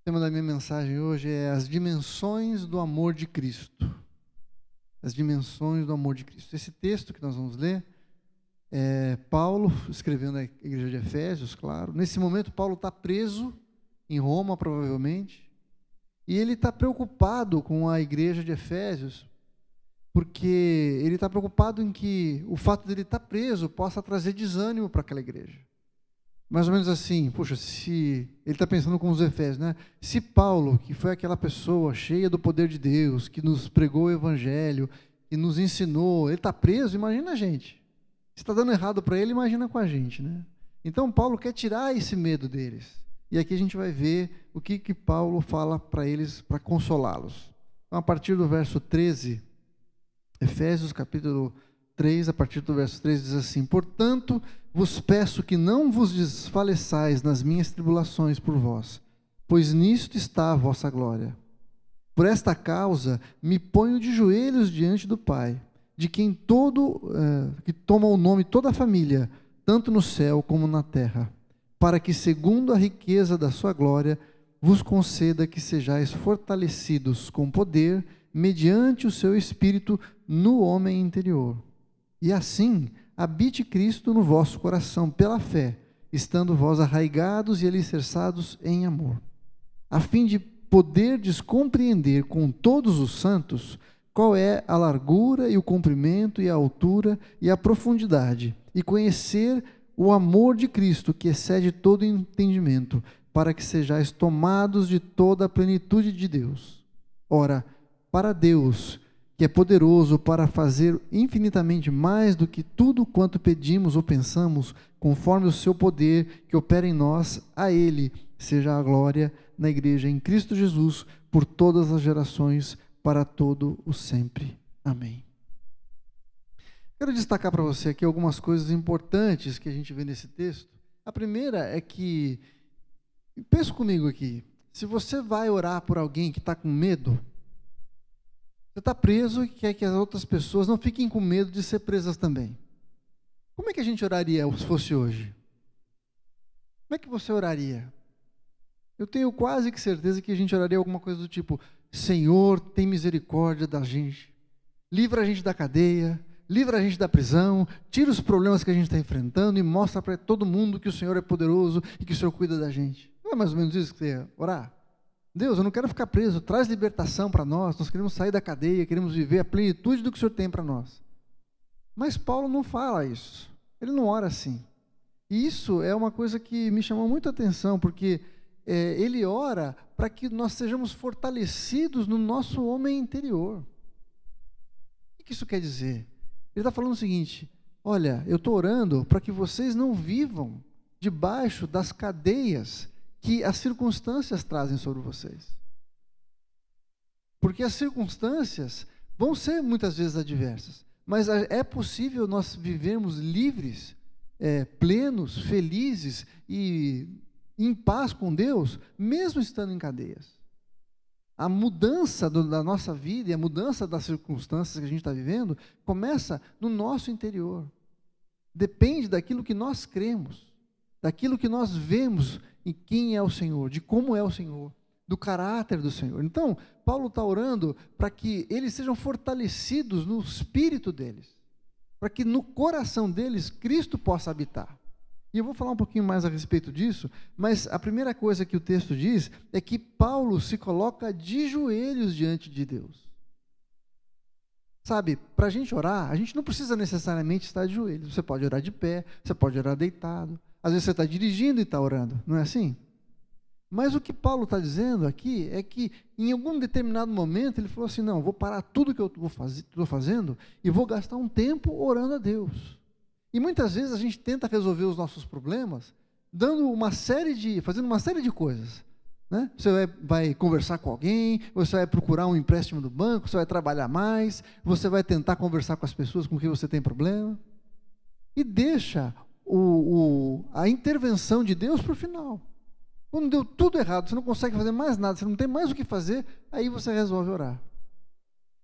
O tema da minha mensagem hoje é as dimensões do amor de Cristo. As dimensões do amor de Cristo. Esse texto que nós vamos ler é Paulo escrevendo à igreja de Efésios, claro. Nesse momento, Paulo está preso em Roma, provavelmente, e ele está preocupado com a igreja de Efésios, porque ele está preocupado em que o fato de ele estar preso possa trazer desânimo para aquela igreja. Mais ou menos assim, puxa, se ele está pensando com os Efésios, né? Se Paulo, que foi aquela pessoa cheia do poder de Deus, que nos pregou o evangelho, que nos ensinou, ele está preso, imagina a gente. Se está dando errado para ele, imagina com a gente, né? Então Paulo quer tirar esse medo deles. E aqui a gente vai ver o que Paulo fala para eles, para consolá-los. Então, a partir do verso 13, Efésios capítulo 3, a partir do verso 13, diz assim: portanto, vos peço que não vos desfaleçais nas minhas tribulações por vós, pois nisto está a vossa glória. Por esta causa me ponho de joelhos diante do Pai, de quem que toma o nome toda a família, tanto no céu como na terra, para que, segundo a riqueza da sua glória, vos conceda que sejais fortalecidos com poder, mediante o seu Espírito, no homem interior. E assim, habite Cristo no vosso coração, pela fé, estando vós arraigados e alicerçados em amor, a fim de poderdes compreender com todos os santos qual é a largura e o comprimento e a altura e a profundidade, e conhecer o amor de Cristo, que excede todo entendimento, para que sejais tomados de toda a plenitude de Deus. Ora, para Deus, que é poderoso para fazer infinitamente mais do que tudo quanto pedimos ou pensamos, conforme o seu poder que opera em nós, a Ele seja a glória na igreja em Cristo Jesus, por todas as gerações, para todo o sempre. Amém. Quero destacar para você aqui algumas coisas importantes que a gente vê nesse texto. A primeira é que, pensa comigo aqui, se você vai orar por alguém que está com medo, você está preso e quer que as outras pessoas não fiquem com medo de ser presas também. Como é que a gente oraria se fosse hoje? Como é que você oraria? Eu tenho quase que certeza que a gente oraria alguma coisa do tipo: Senhor, tem misericórdia da gente, livra a gente da cadeia, livra a gente da prisão, tira os problemas que a gente está enfrentando e mostra para todo mundo que o Senhor é poderoso e que o Senhor cuida da gente. Não é mais ou menos isso que você ia orar? Deus, eu não quero ficar preso, traz libertação para nós queremos sair da cadeia, queremos viver a plenitude do que o Senhor tem para nós. Mas Paulo não fala isso, ele não ora assim. E isso é uma coisa que me chamou muito a atenção, porque ele ora para que nós sejamos fortalecidos no nosso homem interior. O que isso quer dizer? Ele está falando o seguinte: olha, eu estou orando para que vocês não vivam debaixo das cadeias que as circunstâncias trazem sobre vocês. Porque as circunstâncias vão ser muitas vezes adversas, mas é possível nós vivermos livres, plenos, felizes e em paz com Deus, mesmo estando em cadeias. A mudança da nossa vida e a mudança das circunstâncias que a gente está vivendo começa no nosso interior. Depende daquilo que nós cremos, daquilo que nós vemos em quem é o Senhor, de como é o Senhor, do caráter do Senhor. Então, Paulo está orando para que eles sejam fortalecidos no espírito deles, para que no coração deles Cristo possa habitar. E eu vou falar um pouquinho mais a respeito disso, mas a primeira coisa que o texto diz é que Paulo se coloca de joelhos diante de Deus. Sabe, para a gente orar, a gente não precisa necessariamente estar de joelhos. Você pode orar de pé, você pode orar deitado. Às vezes você está dirigindo e está orando, não é assim? Mas o que Paulo está dizendo aqui é que em algum determinado momento ele falou assim: não, vou parar tudo que eu estou fazendo e vou gastar um tempo orando a Deus. E muitas vezes a gente tenta resolver os nossos problemas fazendo uma série de coisas, né? Você vai conversar com alguém, você vai procurar um empréstimo do banco, você vai trabalhar mais, você vai tentar conversar com as pessoas com quem você tem problema, e deixa a intervenção de Deus para o final. Quando deu tudo errado, você não consegue fazer mais nada, você não tem mais o que fazer, aí você resolve orar.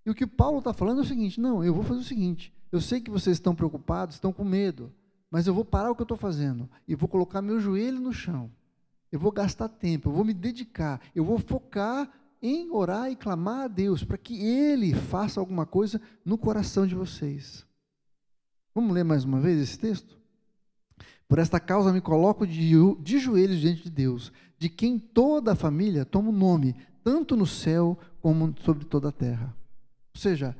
E o que Paulo está falando é o seguinte: não, eu vou fazer o seguinte, eu sei que vocês estão preocupados, estão com medo, mas eu vou parar o que eu estou fazendo e vou colocar meu joelho no chão eu vou gastar tempo, eu vou me dedicar, eu vou focar em orar e clamar a Deus para que Ele faça alguma coisa no coração de vocês. Vamos ler mais uma vez esse texto? Por esta causa me coloco de joelhos diante de Deus, de quem toda a família toma o nome, tanto no céu como sobre toda a terra. Ou seja,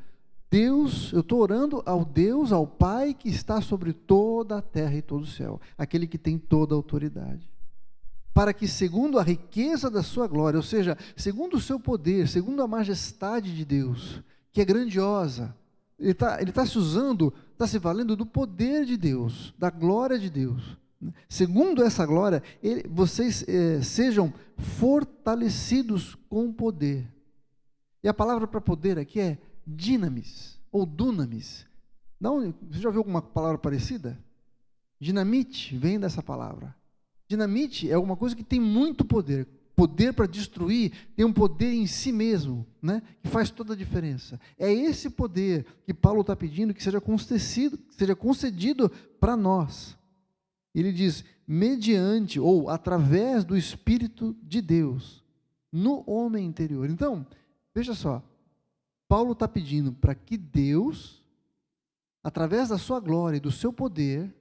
Deus, eu estou orando ao Deus, ao Pai que está sobre toda a terra e todo o céu, aquele que tem toda a autoridade. Para que segundo a riqueza da sua glória, ou seja, segundo o seu poder, segundo a majestade de Deus, que é grandiosa, ele tá se usando, está se valendo do poder de Deus, da glória de Deus. Segundo essa glória, vocês sejam fortalecidos com poder. E a palavra para poder aqui é dinamis, ou dunamis. Não, você já ouviu alguma palavra parecida? Dinamite vem dessa palavra. Dinamite é alguma coisa que tem muito poder. Poder para destruir, tem um poder em si mesmo, né, que faz toda a diferença. É esse poder que Paulo está pedindo que seja concedido para nós. Ele diz, mediante ou através do Espírito de Deus, no homem interior. Então, veja só, Paulo está pedindo para que Deus, através da sua glória e do seu poder,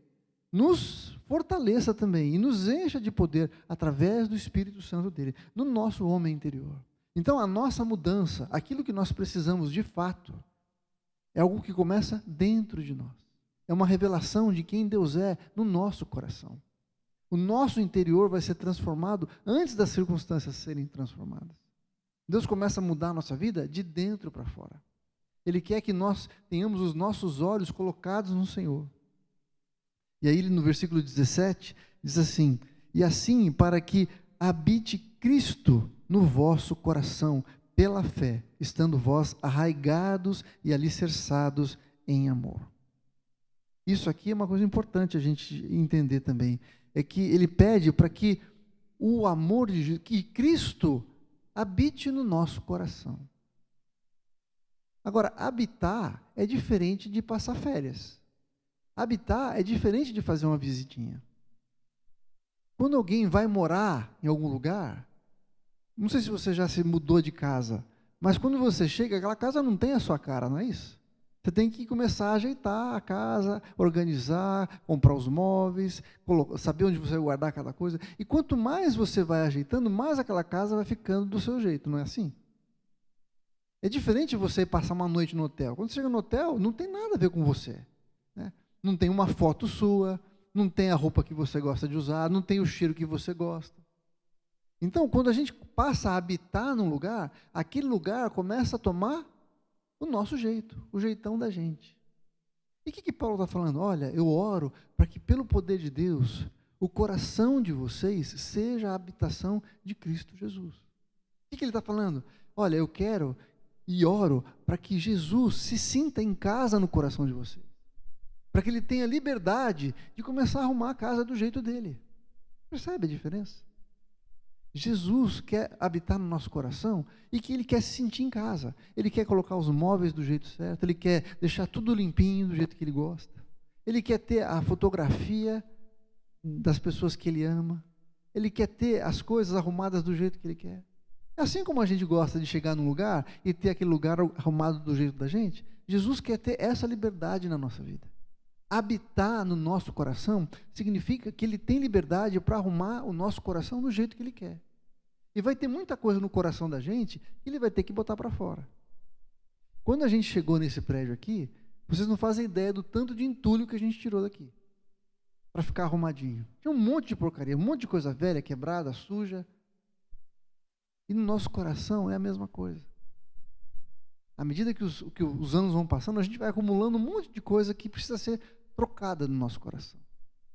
nos fortaleça também e nos encha de poder através do Espírito Santo dele, no nosso homem interior. Então a nossa mudança, aquilo que nós precisamos de fato, é algo que começa dentro de nós. É uma revelação de quem Deus é no nosso coração. O nosso interior vai ser transformado antes das circunstâncias serem transformadas. Deus começa a mudar a nossa vida de dentro para fora. Ele quer que nós tenhamos os nossos olhos colocados no Senhor. E aí no versículo 17, diz assim, e assim para que habite Cristo no vosso coração, pela fé, estando vós arraigados e alicerçados em amor. Isso aqui é uma coisa importante a gente entender também, é que ele pede para que o amor de Jesus, que Cristo habite no nosso coração. Agora, habitar é diferente de passar férias. Habitar é diferente de fazer uma visitinha. Quando alguém vai morar em algum lugar, não sei se você já se mudou de casa, mas quando você chega, aquela casa não tem a sua cara, não é isso? Você tem que começar a ajeitar a casa, organizar, comprar os móveis, saber onde você vai guardar cada coisa. E quanto mais você vai ajeitando, mais aquela casa vai ficando do seu jeito, não é assim? É diferente você passar uma noite no hotel. Quando você chega no hotel, não tem nada a ver com você, né? Não tem uma foto sua, não tem a roupa que você gosta de usar, não tem o cheiro que você gosta. Então, quando a gente passa a habitar num lugar, aquele lugar começa a tomar o nosso jeito, o jeitão da gente. E o que Paulo está falando? Olha, eu oro para que pelo poder de Deus, o coração de vocês seja a habitação de Cristo Jesus. O que ele está falando? Olha, eu quero e oro para que Jesus se sinta em casa no coração de vocês. Para que ele tenha liberdade de começar a arrumar a casa do jeito dele. Percebe a diferença? Jesus quer habitar no nosso coração e que ele quer se sentir em casa. Ele quer colocar os móveis do jeito certo, ele quer deixar tudo limpinho do jeito que ele gosta. Ele quer ter a fotografia das pessoas que ele ama. Ele quer ter as coisas arrumadas do jeito que ele quer. Assim como a gente gosta de chegar num lugar e ter aquele lugar arrumado do jeito da gente, Jesus quer ter essa liberdade na nossa vida. Habitar no nosso coração significa que ele tem liberdade para arrumar o nosso coração do jeito que ele quer. E vai ter muita coisa no coração da gente que ele vai ter que botar para fora. Quando a gente chegou nesse prédio aqui, vocês não fazem ideia do tanto de entulho que a gente tirou daqui para ficar arrumadinho. Tinha um monte de porcaria, um monte de coisa velha, quebrada, suja. E no nosso coração é a mesma coisa. À medida que os anos vão passando, a gente vai acumulando um monte de coisa que precisa ser trocada no nosso coração.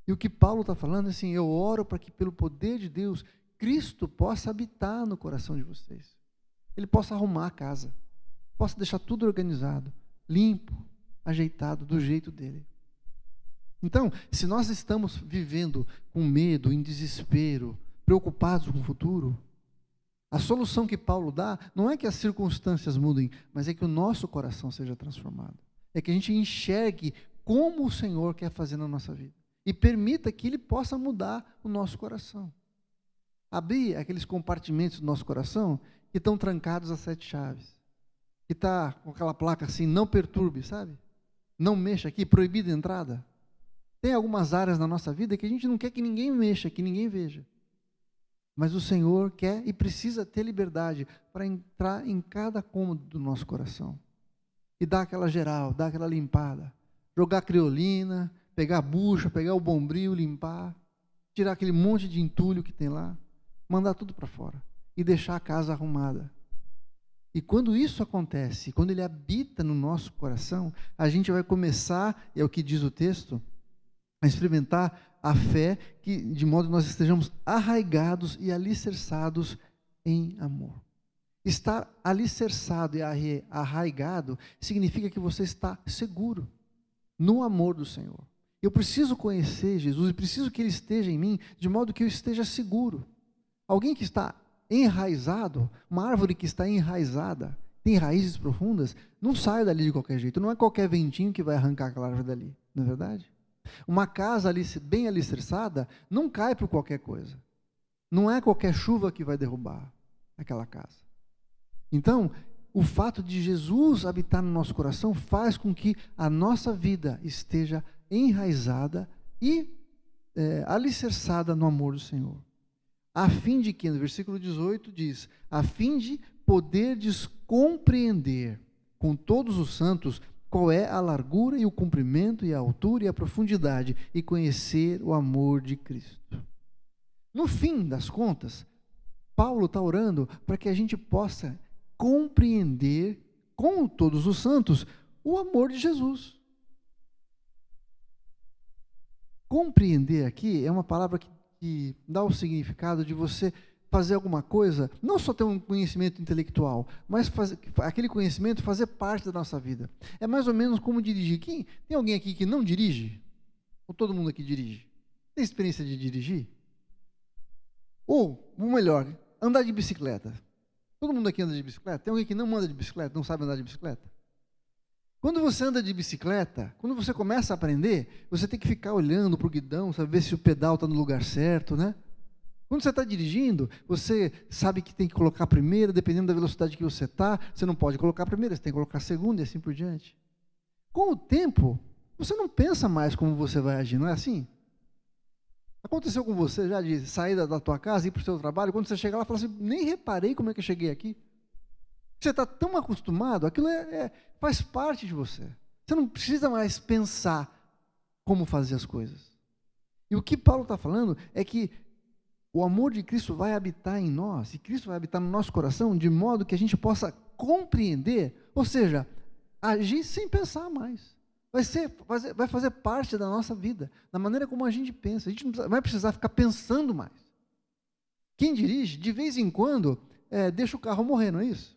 E o que Paulo está falando é assim, eu oro para que pelo poder de Deus, Cristo possa habitar no coração de vocês. Ele possa arrumar a casa, possa deixar tudo organizado, limpo, ajeitado, do jeito dele. Então, se nós estamos vivendo com medo, em desespero, preocupados com o futuro, a solução que Paulo dá não é que as circunstâncias mudem, mas é que o nosso coração seja transformado. É que a gente enxergue como o Senhor quer fazer na nossa vida. E permita que Ele possa mudar o nosso coração. Abrir aqueles compartimentos do nosso coração que estão trancados a 7 chaves. Que está com aquela placa assim, não perturbe, sabe? Não mexa aqui, proibida a entrada. Tem algumas áreas na nossa vida que a gente não quer que ninguém mexa, que ninguém veja. Mas o Senhor quer e precisa ter liberdade para entrar em cada cômodo do nosso coração. E dar aquela geral, dar aquela limpada. Jogar criolina, pegar a bucha, pegar o bombril, limpar. Tirar aquele monte de entulho que tem lá. Mandar tudo para fora. E deixar a casa arrumada. E quando isso acontece, quando Ele habita no nosso coração, a gente vai começar, é o que diz o texto, a experimentar a fé, que, de modo que nós estejamos arraigados e alicerçados em amor. Estar alicerçado e arraigado significa que você está seguro no amor do Senhor. Eu preciso conhecer Jesus e preciso que Ele esteja em mim, de modo que eu esteja seguro. Alguém que está enraizado, uma árvore que está enraizada, tem raízes profundas, não sai dali de qualquer jeito. Não é qualquer ventinho que vai arrancar aquela árvore dali, não é verdade? Uma casa ali bem alicerçada não cai por qualquer coisa. Não é qualquer chuva que vai derrubar aquela casa. Então, o fato de Jesus habitar no nosso coração faz com que a nossa vida esteja enraizada e alicerçada no amor do Senhor. A fim de que, no versículo 18 diz, a fim de poderdes compreender com todos os santos qual é a largura e o comprimento e a altura e a profundidade e conhecer o amor de Cristo. No fim das contas, Paulo está orando para que a gente possa compreender com todos os santos o amor de Jesus. Compreender aqui é uma palavra que dá o significado de você fazer alguma coisa, não só ter um conhecimento intelectual, mas aquele conhecimento fazer parte da nossa vida. É mais ou menos como dirigir. Tem alguém aqui que não dirige? Ou todo mundo aqui dirige? Tem experiência de dirigir? Ou melhor, andar de bicicleta. Todo mundo aqui anda de bicicleta? Tem alguém que não anda de bicicleta, não sabe andar de bicicleta? Quando você anda de bicicleta, quando você começa a aprender, você tem que ficar olhando para o guidão, saber se o pedal está no lugar certo, né? Quando você está dirigindo, você sabe que tem que colocar a primeira, dependendo da velocidade que você está, você não pode colocar a primeira, você tem que colocar a segunda e assim por diante. Com o tempo, você não pensa mais como você vai agir, não é assim? Aconteceu com você já de sair da tua casa e ir para o seu trabalho, quando você chega lá, fala assim, nem reparei como é que eu cheguei aqui. Você está tão acostumado, aquilo faz parte de você. Você não precisa mais pensar como fazer as coisas. E o que Paulo está falando é que o amor de Cristo vai habitar em nós, e Cristo vai habitar no nosso coração, de modo que a gente possa compreender, ou seja, agir sem pensar mais. Vai fazer parte da nossa vida, da maneira como a gente pensa. A gente não vai precisar ficar pensando mais. Quem dirige, de vez em quando, deixa o carro morrer, não é isso?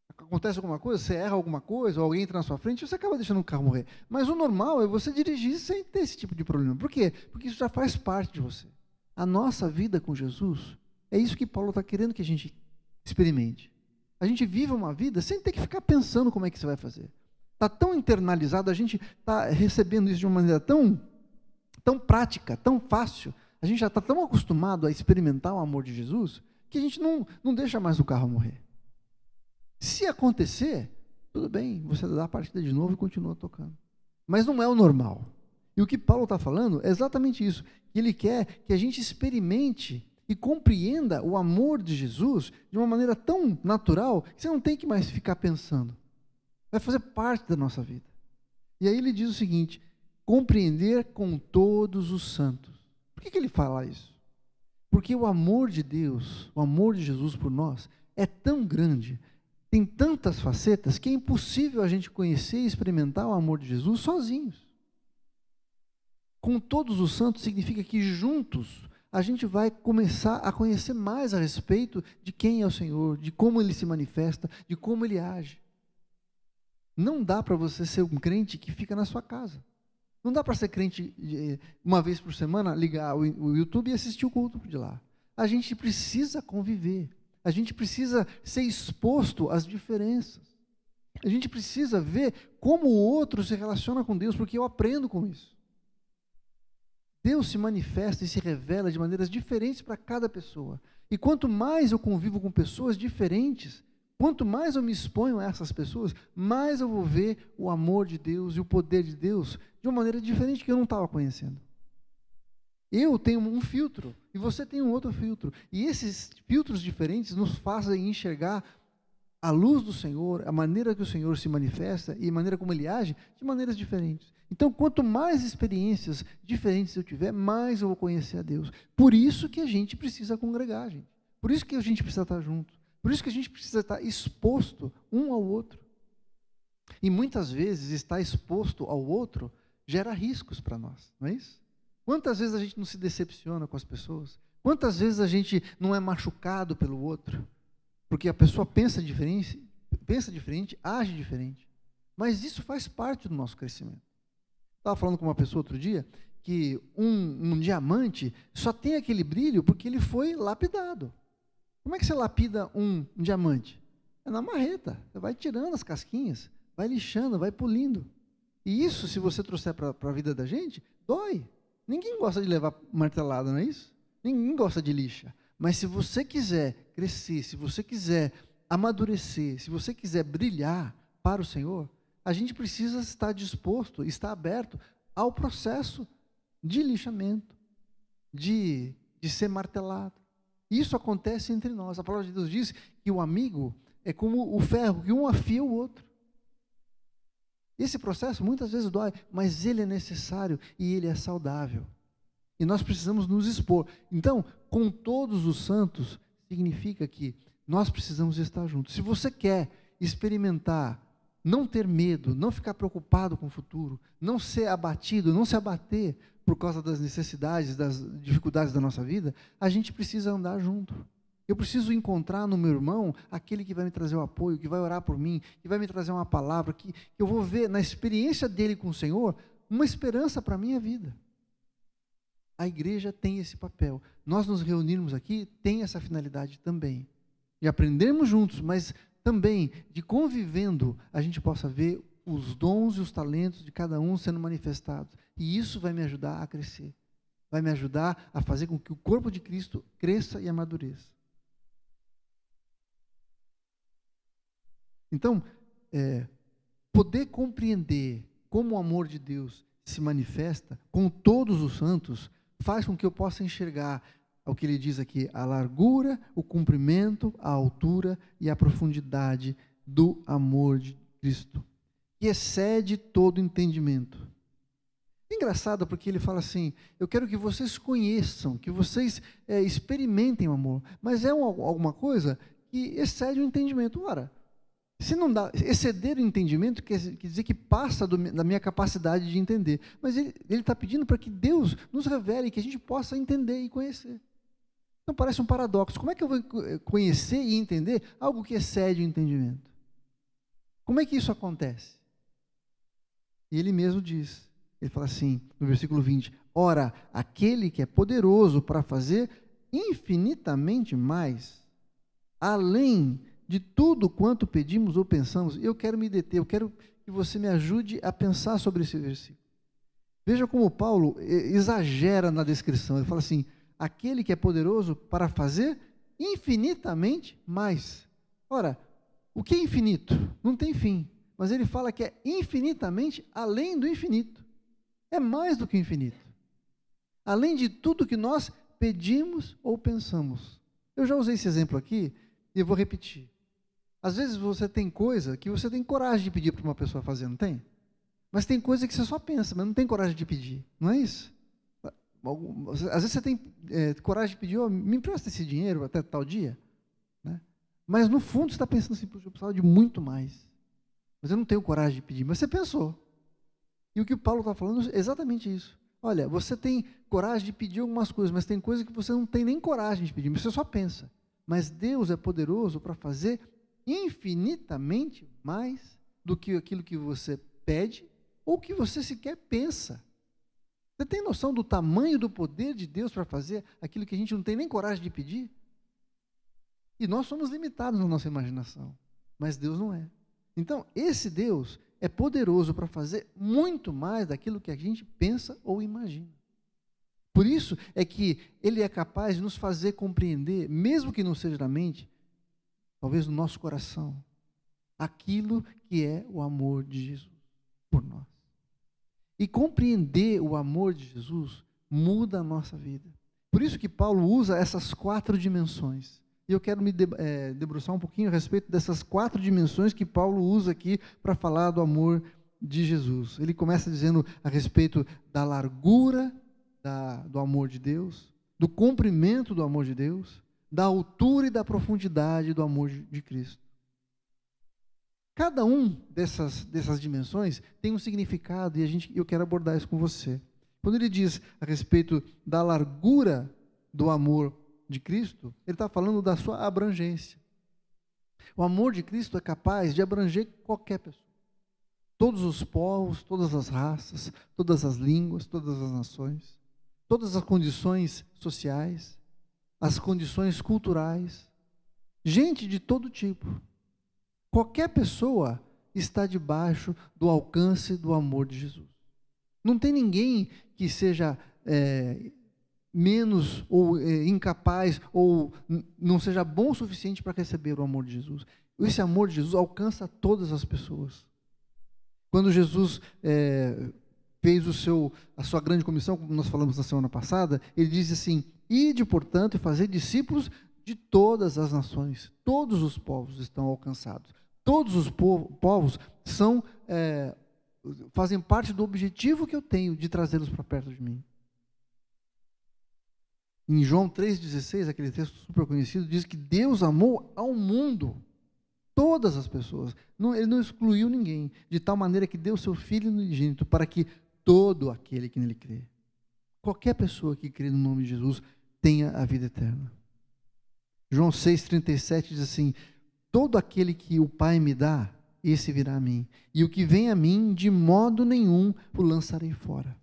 Acontece alguma coisa, você erra alguma coisa, ou alguém entra na sua frente, você acaba deixando o carro morrer. Mas o normal é você dirigir sem ter esse tipo de problema. Por quê? Porque isso já faz parte de você. A nossa vida com Jesus, é isso que Paulo está querendo que a gente experimente. A gente vive uma vida sem ter que ficar pensando como é que você vai fazer. Está tão internalizado, a gente está recebendo isso de uma maneira tão prática, tão fácil, a gente já está tão acostumado a experimentar o amor de Jesus, que a gente não deixa mais o carro morrer. Se acontecer, tudo bem, você dá a partida de novo e continua tocando. Mas não é o normal. E o que Paulo está falando é exatamente isso, que ele quer que a gente experimente e compreenda o amor de Jesus de uma maneira tão natural, que você não tem que mais ficar pensando. Vai fazer parte da nossa vida. E aí ele diz o seguinte, compreender com todos os santos. Por que ele fala isso? Porque o amor de Deus, o amor de Jesus por nós, é tão grande, tem tantas facetas, que é impossível a gente conhecer e experimentar o amor de Jesus sozinhos. Com todos os santos significa que juntos a gente vai começar a conhecer mais a respeito de quem é o Senhor, de como Ele se manifesta, de como Ele age. Não dá para você ser um crente que fica na sua casa. Não dá para ser crente uma vez por semana, ligar o YouTube e assistir o culto de lá. A gente precisa conviver. A gente precisa ser exposto às diferenças. A gente precisa ver como o outro se relaciona com Deus, porque eu aprendo com isso. Deus se manifesta e se revela de maneiras diferentes para cada pessoa. E quanto mais eu convivo com pessoas diferentes, quanto mais eu me exponho a essas pessoas, mais eu vou ver o amor de Deus e o poder de Deus de uma maneira diferente que eu não estava conhecendo. Eu tenho um filtro e você tem um outro filtro. E esses filtros diferentes nos fazem enxergar a luz do Senhor, a maneira que o Senhor se manifesta e a maneira como Ele age, de maneiras diferentes. Então, quanto mais experiências diferentes eu tiver, mais eu vou conhecer a Deus. Por isso que a gente precisa congregar, gente. Por isso que a gente precisa estar junto. Por isso que a gente precisa estar exposto um ao outro. E muitas vezes estar exposto ao outro gera riscos para nós, não é isso? Quantas vezes a gente não se decepciona com as pessoas? Quantas vezes a gente não é machucado pelo outro? Porque a pessoa pensa diferente, age diferente. Mas isso faz parte do nosso crescimento. Estava falando com uma pessoa outro dia que um diamante só tem aquele brilho porque ele foi lapidado. Como é que você lapida um diamante? É na marreta. Você vai tirando as casquinhas, vai lixando, vai polindo. E isso, se você trouxer para a vida da gente, dói. Ninguém gosta de levar martelada, não é isso? Ninguém gosta de lixa. Mas se você quiser crescer, se você quiser amadurecer, se você quiser brilhar para o Senhor, a gente precisa estar disposto, estar aberto ao processo de lixamento, de ser martelado. Isso acontece entre nós. A palavra de Deus diz que o amigo é como o ferro, que um afia o outro. Esse processo muitas vezes dói, mas ele é necessário e ele é saudável. E nós precisamos nos expor. Então, com todos os santos, significa que nós precisamos estar juntos. Se você quer experimentar, não ter medo, não ficar preocupado com o futuro, não ser abatido, não se abater por causa das necessidades, das dificuldades da nossa vida, a gente precisa andar junto. Eu preciso encontrar no meu irmão aquele que vai me trazer o apoio, que vai orar por mim, que vai me trazer uma palavra, que eu vou ver na experiência dele com o Senhor, uma esperança para a minha vida. A igreja tem esse papel. Nós nos reunirmos aqui tem essa finalidade também. De aprendermos juntos, mas também de convivendo, a gente possa ver os dons e os talentos de cada um sendo manifestados. E isso vai me ajudar a crescer. Vai me ajudar a fazer com que o corpo de Cristo cresça e amadureça. Então, poder compreender como o amor de Deus se manifesta com todos os santos, faz com que eu possa enxergar o que ele diz aqui, a largura, o comprimento, a altura e a profundidade do amor de Cristo, que excede todo entendimento. É engraçado porque ele fala assim, eu quero que vocês conheçam, que vocês experimentem o amor, mas é alguma coisa que excede o entendimento. Ora, se não dá, exceder o entendimento quer dizer que passa da minha capacidade de entender. Mas ele está pedindo para que Deus nos revele, que a gente possa entender e conhecer. Então parece um paradoxo. Como é que eu vou conhecer e entender algo que excede o entendimento? Como é que isso acontece? E ele mesmo diz, ele fala assim, no versículo 20, ora, aquele que é poderoso para fazer infinitamente mais, além de tudo quanto pedimos ou pensamos. Eu quero me deter, eu quero que você me ajude a pensar sobre esse versículo. Veja como Paulo exagera na descrição, ele fala assim, aquele que é poderoso para fazer infinitamente mais. Ora, o que é infinito? Não tem fim, mas ele fala que é infinitamente além do infinito, é mais do que infinito, além de tudo que nós pedimos ou pensamos. Eu já usei esse exemplo aqui, e eu vou repetir. Às vezes você tem coisa que você tem coragem de pedir para uma pessoa fazer, não tem? Mas tem coisa que você só pensa, mas não tem coragem de pedir, não é isso? Às vezes você tem coragem de pedir, me empresta esse dinheiro até tal dia, né? Mas no fundo você está pensando assim, eu precisava de muito mais, mas eu não tenho coragem de pedir, mas você pensou. E o que o Paulo está falando é exatamente isso. Olha, você tem coragem de pedir algumas coisas, mas tem coisas que você não tem nem coragem de pedir, mas você só pensa. Mas Deus é poderoso para fazer infinitamente mais do que aquilo que você pede ou que você sequer pensa. Você tem noção do tamanho do poder de Deus para fazer aquilo que a gente não tem nem coragem de pedir? E nós somos limitados na nossa imaginação, mas Deus não é. Então, esse Deus é poderoso para fazer muito mais daquilo que a gente pensa ou imagina. Por isso é que Ele é capaz de nos fazer compreender, mesmo que não seja na mente, talvez no nosso coração, aquilo que é o amor de Jesus por nós. E compreender o amor de Jesus muda a nossa vida. Por isso que Paulo usa essas 4 dimensões. E eu quero me debruçar um pouquinho a respeito dessas 4 dimensões que Paulo usa aqui para falar do amor de Jesus. Ele começa dizendo a respeito da largura do amor de Deus, do comprimento do amor de Deus, da altura e da profundidade do amor de Cristo. Cada um dessas dimensões tem um significado e eu quero abordar isso com você. Quando ele diz a respeito da largura do amor de Cristo, ele está falando da sua abrangência. O amor de Cristo é capaz de abranger qualquer pessoa. Todos os povos, todas as raças, todas as línguas, todas as nações, todas as condições sociais, as condições culturais, gente de todo tipo. Qualquer pessoa está debaixo do alcance do amor de Jesus. Não tem ninguém que seja menos ou incapaz ou não seja bom o suficiente para receber o amor de Jesus. Esse amor de Jesus alcança todas as pessoas. Quando Jesus fez a sua grande comissão, como nós falamos na semana passada, ele diz assim: ide, portanto, e fazer discípulos de todas as nações. Todos os povos estão alcançados. Todos os povos fazem parte do objetivo que eu tenho de trazê-los para perto de mim. Em João 3,16, aquele texto super conhecido, diz que Deus amou ao mundo, todas as pessoas. Ele não excluiu ninguém, de tal maneira que deu seu Filho unigênito para que todo aquele que nele crê, qualquer pessoa que crê no nome de Jesus, tenha a vida eterna. João 6,37 diz assim: todo aquele que o Pai me dá, esse virá a mim, e o que vem a mim, de modo nenhum o lançarei fora.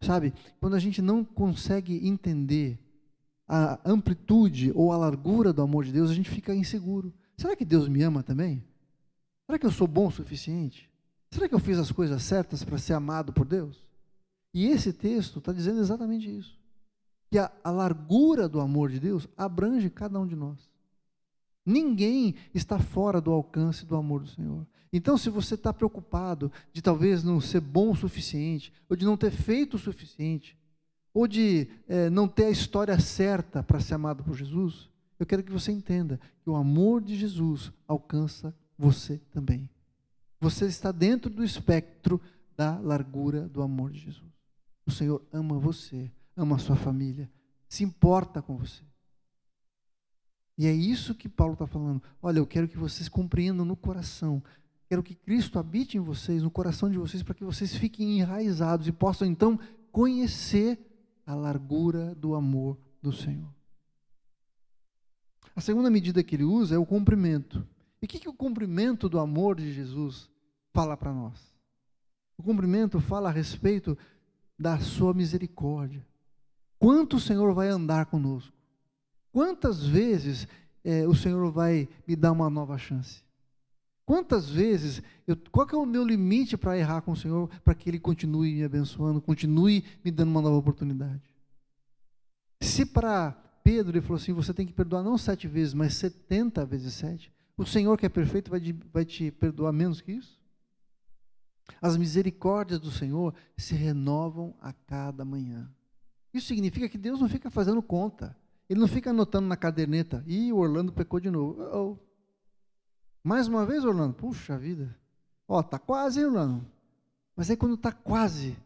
Sabe, quando a gente não consegue entender a amplitude ou a largura do amor de Deus, a gente fica inseguro. Será que Deus me ama também? Será que eu sou bom o suficiente? Será que eu fiz as coisas certas para ser amado por Deus? E esse texto está dizendo exatamente isso. Que a largura do amor de Deus abrange cada um de nós. Ninguém está fora do alcance do amor do Senhor. Então, se você está preocupado de talvez não ser bom o suficiente, ou de não ter feito o suficiente, ou de não ter a história certa para ser amado por Jesus, eu quero que você entenda que o amor de Jesus alcança você também. Você está dentro do espectro da largura do amor de Jesus. O Senhor ama você, ama a sua família, se importa com você. E é isso que Paulo está falando. Olha, eu quero que vocês compreendam no coração. Quero que Cristo habite em vocês, no coração de vocês, para que vocês fiquem enraizados e possam então conhecer a largura do amor do Senhor. A segunda medida que ele usa é o comprimento. E o que o comprimento do amor de Jesus fala para nós? O comprimento fala a respeito da sua misericórdia. Quanto o Senhor vai andar conosco? Quantas vezes o Senhor vai me dar uma nova chance? Quantas vezes, qual que é o meu limite para errar com o Senhor, para que Ele continue me abençoando, continue me dando uma nova oportunidade? Se para Pedro ele falou assim, você tem que perdoar não 7 vezes, mas 70 vezes 7, o Senhor que é perfeito vai te perdoar menos que isso? As misericórdias do Senhor se renovam a cada manhã. Isso significa que Deus não fica fazendo conta. Ele não fica anotando na caderneta, o Orlando pecou de novo. Mais uma vez, Orlando? Puxa vida. Está quase, hein, Orlando? Mas aí quando está quase,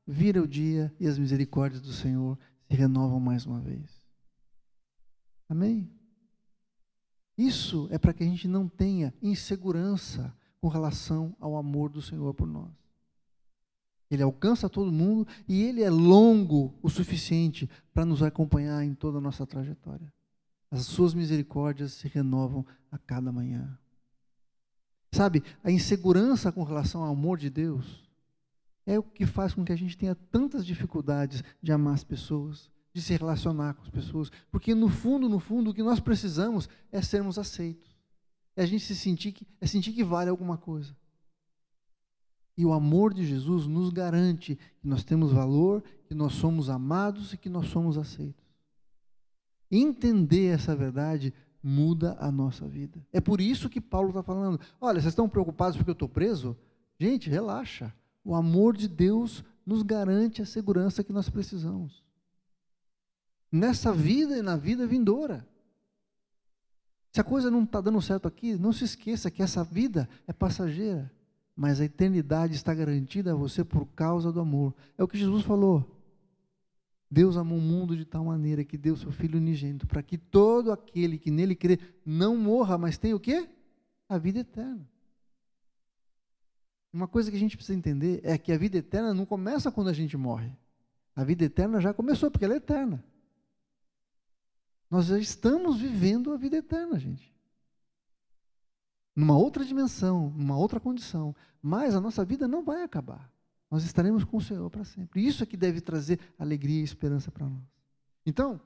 vira o dia e as misericórdias do Senhor se renovam mais uma vez. Amém? Isso é para que a gente não tenha insegurança com relação ao amor do Senhor por nós. Ele alcança todo mundo e Ele é longo o suficiente para nos acompanhar em toda a nossa trajetória. As suas misericórdias se renovam a cada manhã. Sabe, a insegurança com relação ao amor de Deus é o que faz com que a gente tenha tantas dificuldades de amar as pessoas, de se relacionar com as pessoas, porque no fundo, o que nós precisamos é sermos aceitos. É a gente sentir que vale alguma coisa. E o amor de Jesus nos garante que nós temos valor, que nós somos amados e que nós somos aceitos. Entender essa verdade muda a nossa vida. É por isso que Paulo está falando, olha, vocês estão preocupados porque eu estou preso? Gente, relaxa. O amor de Deus nos garante a segurança que nós precisamos. Nessa vida e na vida vindoura. Se a coisa não está dando certo aqui, não se esqueça que essa vida é passageira, mas a eternidade está garantida a você por causa do amor. É o que Jesus falou. Deus amou o mundo de tal maneira que deu seu Filho unigênito, para que todo aquele que nele crê não morra, mas tenha o quê? A vida eterna. Uma coisa que a gente precisa entender é que a vida eterna não começa quando a gente morre. A vida eterna já começou, porque ela é eterna. Nós já estamos vivendo a vida eterna, gente. Numa outra dimensão, numa outra condição. Mas a nossa vida não vai acabar. Nós estaremos com o Senhor para sempre. Isso é que deve trazer alegria e esperança para nós. Então,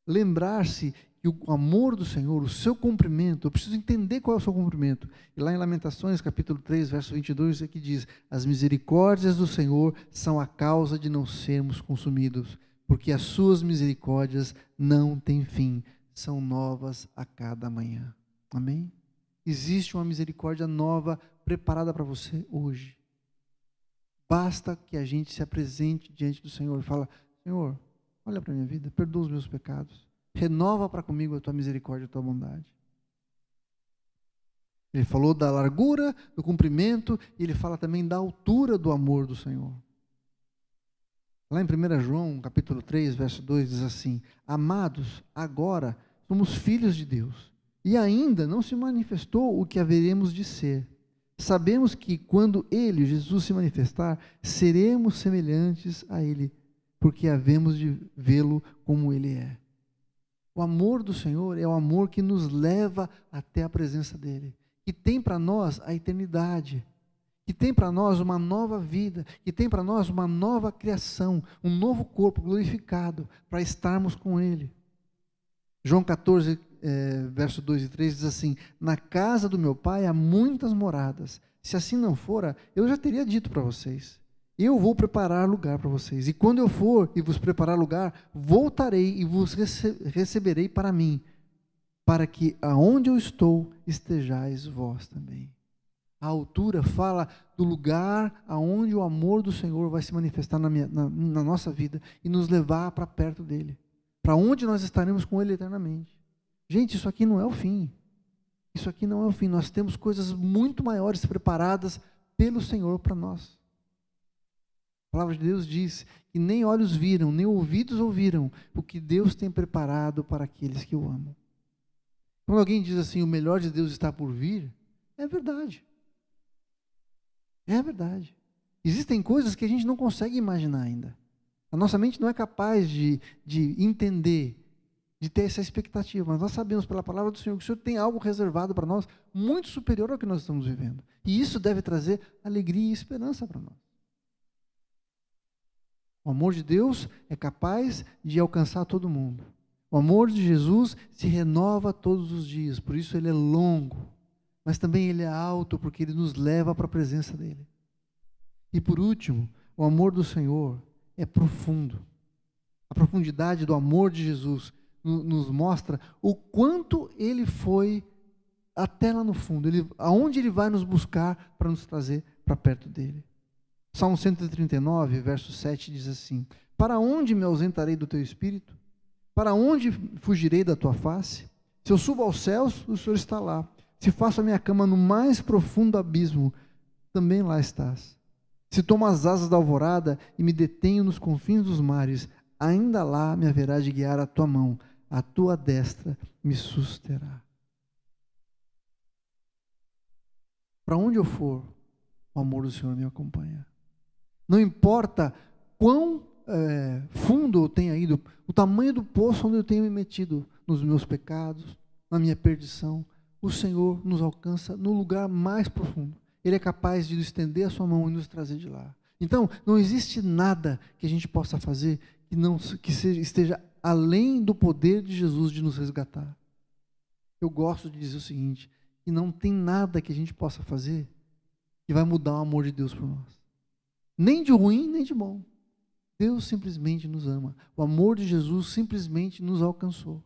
lembrar-se que o amor do Senhor, o seu cumprimento, eu preciso entender qual é o seu cumprimento. E lá em Lamentações, capítulo 3, verso 22, é que diz: as misericórdias do Senhor são a causa de não sermos consumidos, porque as suas misericórdias não têm fim, são novas a cada manhã. Amém? Existe uma misericórdia nova preparada para você hoje. Basta que a gente se apresente diante do Senhor e fala: Senhor, olha para a minha vida, perdoa os meus pecados, renova para comigo a tua misericórdia e a tua bondade. Ele falou da largura, do comprimento, e ele fala também da altura do amor do Senhor. Lá em 1 João, capítulo 3, verso 2, diz assim: amados, agora somos filhos de Deus, e ainda não se manifestou o que haveremos de ser. Sabemos que quando Ele, Jesus, se manifestar, seremos semelhantes a Ele, porque havemos de vê-lo como Ele é. O amor do Senhor é o amor que nos leva até a presença dEle, que tem para nós a eternidade, que tem para nós uma nova vida, que tem para nós uma nova criação, um novo corpo glorificado, para estarmos com Ele. João 14, verso 2 e 3 diz assim: na casa do meu pai há muitas moradas, se assim não fora, eu já teria dito para vocês, eu vou preparar lugar para vocês, e quando eu for e vos preparar lugar, voltarei e vos receberei para mim, para que aonde eu estou, estejais vós também. A altura fala do lugar aonde o amor do Senhor vai se manifestar na nossa vida e nos levar para perto dEle, para onde nós estaremos com Ele eternamente. Gente, isso aqui não é o fim. Isso aqui não é o fim. Nós temos coisas muito maiores preparadas pelo Senhor para nós. A palavra de Deus diz que nem olhos viram, nem ouvidos ouviram o que Deus tem preparado para aqueles que o amam. Quando alguém diz assim, o melhor de Deus está por vir, é verdade. É verdade. Existem coisas que a gente não consegue imaginar ainda. A nossa mente não é capaz de entender, de ter essa expectativa, mas nós sabemos pela palavra do Senhor que o Senhor tem algo reservado para nós muito superior ao que nós estamos vivendo. E isso deve trazer alegria e esperança para nós. O amor de Deus é capaz de alcançar todo mundo. O amor de Jesus se renova todos os dias, por isso ele é longo, mas também ele é alto, porque ele nos leva para a presença dele. E por último, o amor do Senhor é profundo. A profundidade do amor de Jesus nos mostra o quanto ele foi até lá no fundo, aonde ele vai nos buscar para nos trazer para perto dele. Salmo 139, verso 7 diz assim: para onde me ausentarei do teu espírito? Para onde fugirei da tua face? Se eu subo aos céus, o Senhor está lá. Se faço a minha cama no mais profundo abismo, também lá estás. Se tomo as asas da alvorada e me detenho nos confins dos mares, ainda lá me haverá de guiar a tua mão, a tua destra me susterá. Para onde eu for, o amor do Senhor me acompanha. Não importa quão fundo eu tenha ido, o tamanho do poço onde eu tenho me metido, nos meus pecados, na minha perdição, o Senhor nos alcança no lugar mais profundo. Ele é capaz de nos estender a sua mão e nos trazer de lá. Então, não existe nada que a gente possa fazer que esteja além do poder de Jesus de nos resgatar. Eu gosto de dizer o seguinte, que não tem nada que a gente possa fazer que vai mudar o amor de Deus por nós. Nem de ruim, nem de bom. Deus simplesmente nos ama. O amor de Jesus simplesmente nos alcançou.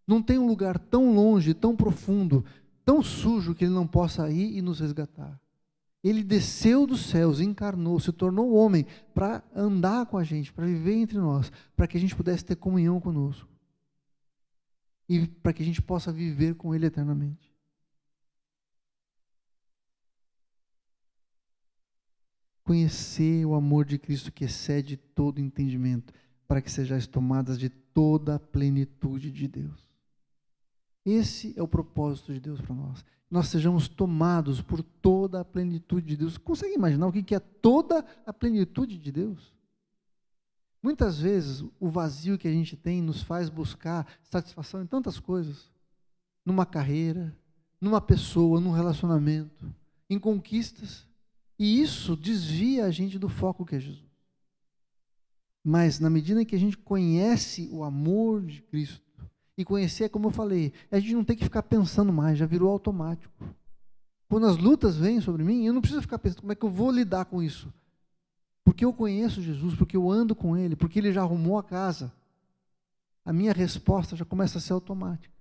Não tem um lugar tão longe, tão profundo, tão sujo que Ele não possa ir e nos resgatar. Ele desceu dos céus, encarnou, se tornou homem para andar com a gente, para viver entre nós, para que a gente pudesse ter comunhão conosco. E para que a gente possa viver com Ele eternamente. Conhecer o amor de Cristo que excede todo entendimento, para que sejais tomadas de toda a plenitude de Deus. Esse é o propósito de Deus para nós. Nós sejamos tomados por toda a plenitude de Deus. Consegue imaginar o que é toda a plenitude de Deus? Muitas vezes o vazio que a gente tem nos faz buscar satisfação em tantas coisas. Numa carreira, numa pessoa, num relacionamento, em conquistas. E isso desvia a gente do foco que é Jesus. Mas na medida em que a gente conhece o amor de Cristo, e conhecer, como eu falei, a gente não tem que ficar pensando mais, já virou automático. Quando as lutas vêm sobre mim, eu não preciso ficar pensando como é que eu vou lidar com isso. Porque eu conheço Jesus, porque eu ando com Ele, porque Ele já arrumou a casa. A minha resposta já começa a ser automática.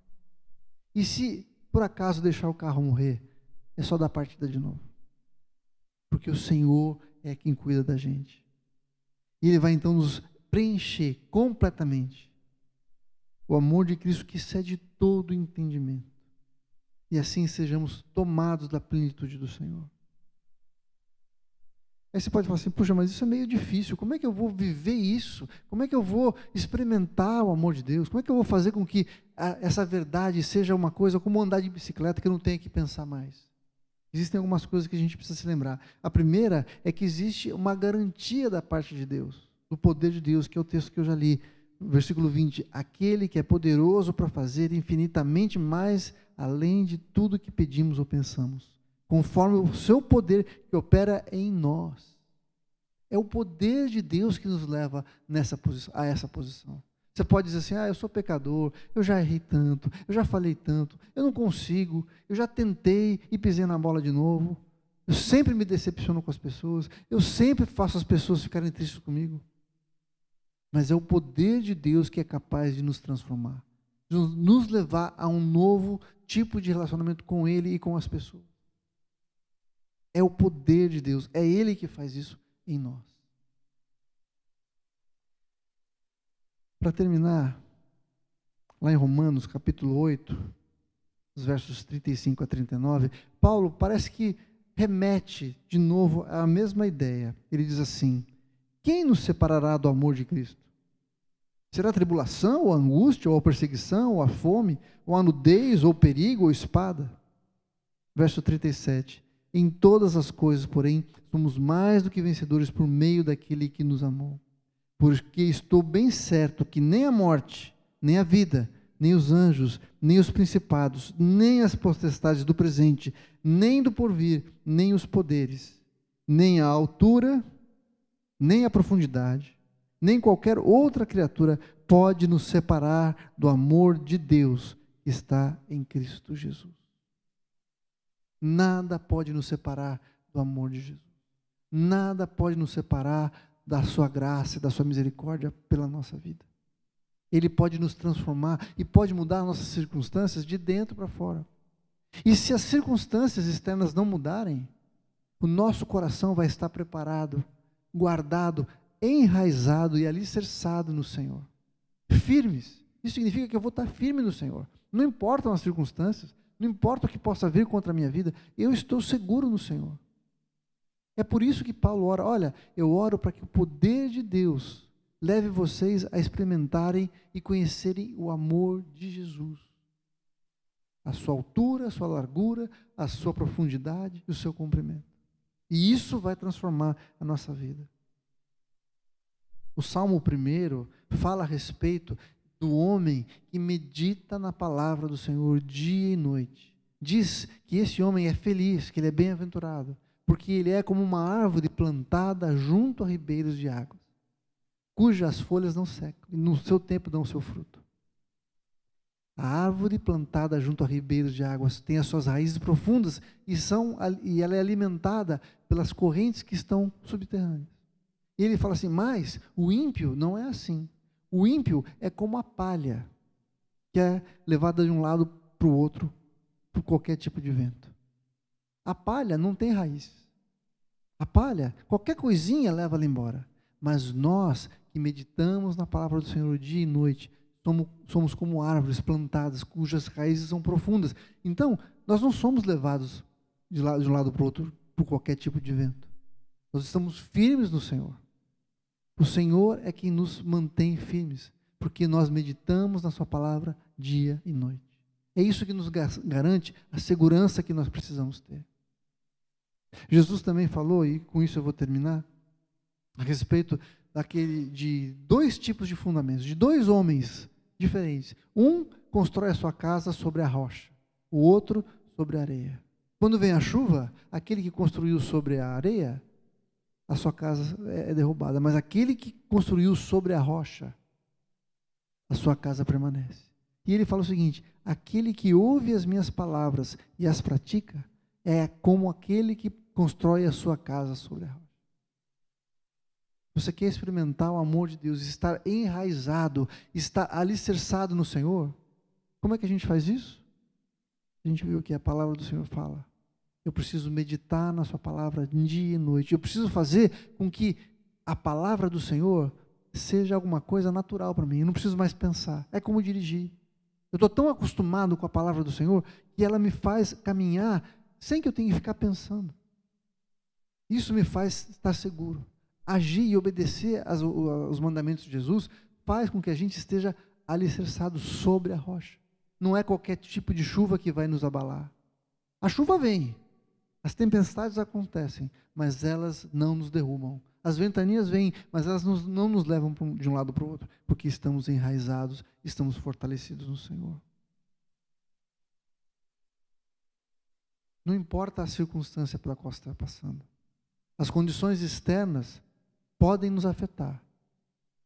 E se por acaso deixar o carro morrer, é só dar partida de novo. Porque o Senhor é quem cuida da gente. E Ele vai então nos preencher completamente. O amor de Cristo que excede todo entendimento. E assim sejamos tomados da plenitude do Senhor. Aí você pode falar assim, puxa, mas isso é meio difícil. Como é que eu vou viver isso? Como é que eu vou experimentar o amor de Deus? Como é que eu vou fazer com que essa verdade seja uma coisa como andar de bicicleta, que eu não tenha que pensar mais? Existem algumas coisas que a gente precisa se lembrar. A primeira é que existe uma garantia da parte de Deus, do poder de Deus, que é o texto que eu já li. Versículo 20, aquele que é poderoso para fazer infinitamente mais além de tudo que pedimos ou pensamos, conforme o seu poder que opera em nós. É o poder de Deus que nos leva a essa posição. Você pode dizer assim, eu sou pecador, eu já errei tanto, eu já falei tanto, eu não consigo, eu já tentei e pisei na bola de novo, eu sempre me decepciono com as pessoas, eu sempre faço as pessoas ficarem tristes comigo. Mas é o poder de Deus que é capaz de nos transformar, de nos levar a um novo tipo de relacionamento com Ele e com as pessoas. É o poder de Deus, é Ele que faz isso em nós. Para terminar, lá em Romanos, capítulo 8, os versos 35 a 39, Paulo parece que remete de novo à mesma ideia. Ele diz assim, quem nos separará do amor de Cristo? Será a tribulação, ou a angústia, ou a perseguição, ou a fome, ou a nudez, ou perigo, ou espada? Verso 37. Em todas as coisas, porém, somos mais do que vencedores por meio daquele que nos amou. Porque estou bem certo que nem a morte, nem a vida, nem os anjos, nem os principados, nem as potestades do presente, nem do porvir, nem os poderes, nem a altura, nem a profundidade, nem qualquer outra criatura pode nos separar do amor de Deus que está em Cristo Jesus. Nada pode nos separar do amor de Jesus. Nada pode nos separar da sua graça e da sua misericórdia pela nossa vida. Ele pode nos transformar e pode mudar nossas circunstâncias de dentro para fora. E se as circunstâncias externas não mudarem, o nosso coração vai estar preparado, guardado, enraizado e alicerçado no Senhor. Firmes. Isso significa que eu vou estar firme no Senhor. Não importam as circunstâncias, não importa o que possa vir contra a minha vida, eu estou seguro no Senhor. É por isso que Paulo ora, olha, eu oro para que o poder de Deus leve vocês a experimentarem e conhecerem o amor de Jesus. A sua altura, a sua largura, a sua profundidade e o seu comprimento. E isso vai transformar a nossa vida. O Salmo 1 fala a respeito do homem que medita na palavra do Senhor dia e noite. Diz que esse homem é feliz, que ele é bem-aventurado, porque ele é como uma árvore plantada junto a ribeiros de águas, cujas folhas não secam, e no seu tempo dão o seu fruto. A árvore plantada junto a ribeiros de águas tem as suas raízes profundas e ela é alimentada pelas correntes que estão subterrâneas. E ele fala assim, mas o ímpio não é assim. O ímpio é como a palha, que é levada de um lado para o outro, por qualquer tipo de vento. A palha não tem raiz. A palha, qualquer coisinha leva ela embora. Mas nós que meditamos na palavra do Senhor dia e noite, somos como árvores plantadas, cujas raízes são profundas. Então, nós não somos levados de um lado para o outro por qualquer tipo de vento. Nós estamos firmes no Senhor. O Senhor é quem nos mantém firmes, porque nós meditamos na sua palavra dia e noite. É isso que nos garante a segurança que nós precisamos ter. Jesus também falou, e com isso eu vou terminar, a respeito de dois tipos de fundamentos, de dois homens diferentes. Um constrói a sua casa sobre a rocha, o outro sobre a areia. Quando vem a chuva, aquele que construiu sobre a areia, a sua casa é derrubada, mas aquele que construiu sobre a rocha, a sua casa permanece. E ele fala o seguinte, aquele que ouve as minhas palavras e as pratica, é como aquele que constrói a sua casa sobre a rocha. Você quer experimentar o amor de Deus, estar enraizado, estar alicerçado no Senhor? Como é que a gente faz isso? A gente viu que a palavra do Senhor fala. Eu preciso meditar na sua palavra dia e noite. Eu preciso fazer com que a palavra do Senhor seja alguma coisa natural para mim. Eu não preciso mais pensar. É como dirigir. Eu estou tão acostumado com a palavra do Senhor que ela me faz caminhar sem que eu tenha que ficar pensando. Isso me faz estar seguro. Agir e obedecer aos mandamentos de Jesus faz com que a gente esteja alicerçado sobre a rocha. Não é qualquer tipo de chuva que vai nos abalar. A chuva vem, as tempestades acontecem, mas elas não nos derrubam. As ventanias vêm, mas elas não nos levam de um lado para o outro, porque estamos enraizados, estamos fortalecidos no Senhor. Não importa a circunstância pela qual está passando. As condições externas podem nos afetar,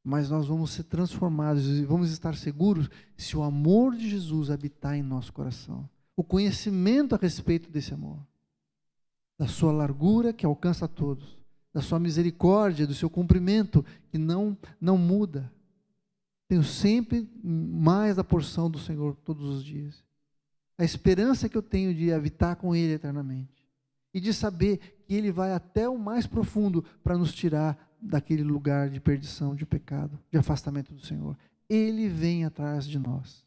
mas nós vamos ser transformados e vamos estar seguros se o amor de Jesus habitar em nosso coração. O conhecimento a respeito desse amor, da sua largura que alcança a todos, da sua misericórdia, do seu cumprimento que não muda. Tenho sempre mais da porção do Senhor todos os dias. A esperança que eu tenho de habitar com Ele eternamente. E de saber que Ele vai até o mais profundo para nos tirar daquele lugar de perdição, de pecado, de afastamento do Senhor. Ele vem atrás de nós.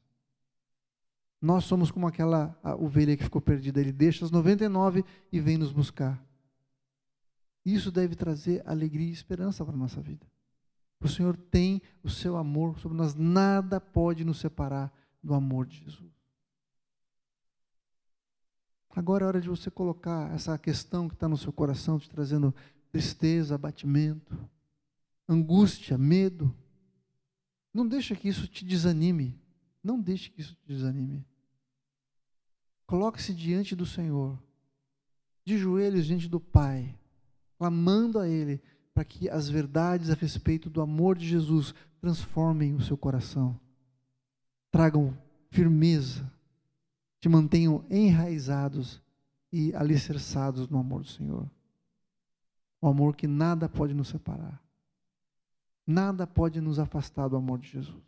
Nós somos como aquela ovelha que ficou perdida. Ele deixa as 99 e vem nos buscar. Isso deve trazer alegria e esperança para a nossa vida. O Senhor tem o seu amor sobre nós. Nada pode nos separar do amor de Jesus. Agora é hora de você colocar essa questão que está no seu coração, te trazendo tristeza, abatimento, angústia, medo. Não deixa que isso te desanime. Não deixe que isso te desanime. Coloque-se diante do Senhor, de joelhos diante do Pai, clamando a Ele, para que as verdades a respeito do amor de Jesus transformem o seu coração, tragam firmeza, te mantenham enraizados e alicerçados no amor do Senhor. O amor que nada pode nos separar. Nada pode nos afastar do amor de Jesus.